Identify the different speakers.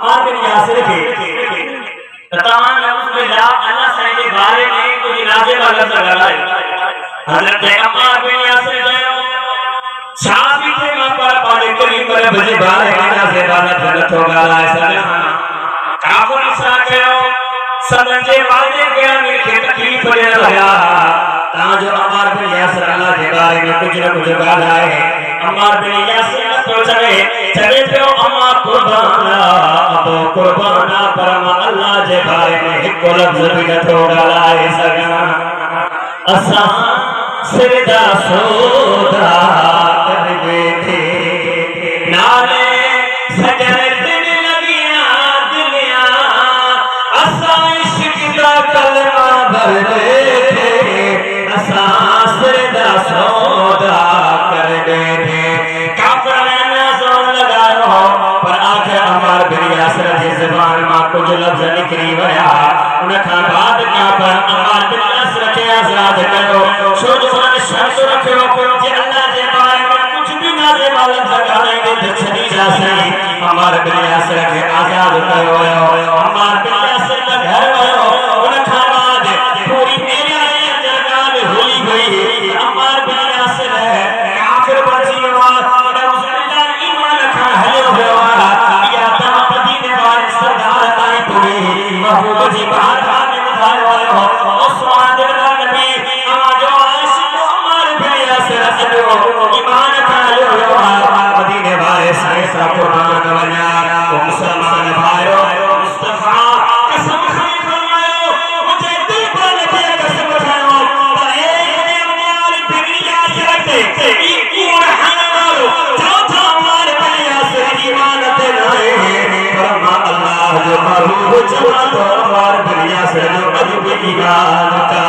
Speaker 1: अम्मार बिन यासिर के ततान नऊज़ुबिल्लाह अल्लाह साईं जे बारे में कुछ नाज़े वाला ॻाल्हाए हज़रत अम्मार बिन यासिर चयो छा बीठे मां पर पाणे करीम रब जे बारे में नाज़े वाला नथो ॻाल्हाए सघां काफ़िर छा कयो सदन जे वादे गिरामी खे तकलीफ़ ॾियण रहिया तां जो अम्मार बिन यासिर अल्लाह जे बारे में कुछ न कुछ ॻाल्हाए अम्मार बिन यासिर नथो चवे पियो अम्मार कुर्बाना पर मां अल्लाह जे बारे में हिकु लफ़्ज़ बि नथो ॻाल्हाए सघां असां सिरदा सौदा करे वेठे नाले सजन दिन लगिया दुनिया असां इश्क दा कलमा भर वेठे असां सिरदा सौदा करे वेठे काफ़िर ने ज़ोर लगायो पर आखिर अम्मार बिन यासिर जी ज़बान मां कुछ लफ़्ज़ निकरी विया उन खां बाद काफ़िर अम्मार बिन यासिर खे आज़ाद कयो छो जो उन्हनि शर्त रखियो कि अल्लाह जे बारे में कुछ भी नाज़े वाला ॻाल्हाईंदे त छॾी जासीं अम्मार बिन यासिर खे आज़ाद कयो वियो अम्मार बिन यासिर घर वियो उन खां बाद पूरी एरिया जे अंदर ॻाल्हि हुई हुई अम्मार बिन यासिर काफ़िर बची वियो ईमान खां हलियो वियो या त मदीने वारे सरदार ताईं पुरी महबूब जी बारगाह में ॿुधायो वियो उस्मान जे नबी जो आशिक़ अम्मार बिन यासिर ईमान खां हलियो वियो मदीने वारे साईं सां कुर्बान वञा मुसलमान भाइयो मुस्तफा कसम खाई फरमायो मुझे दिल पर लगे कसम खायो पर ए अम्मार बिन यासिर ते ई कूड़ हणो चौथा अम्मार बिन यासिर ईमान ते नाहे पर मां अल्लाह जो महबूब चवा तो अम्मार बिन यासिर जो अॼु बि ईमान का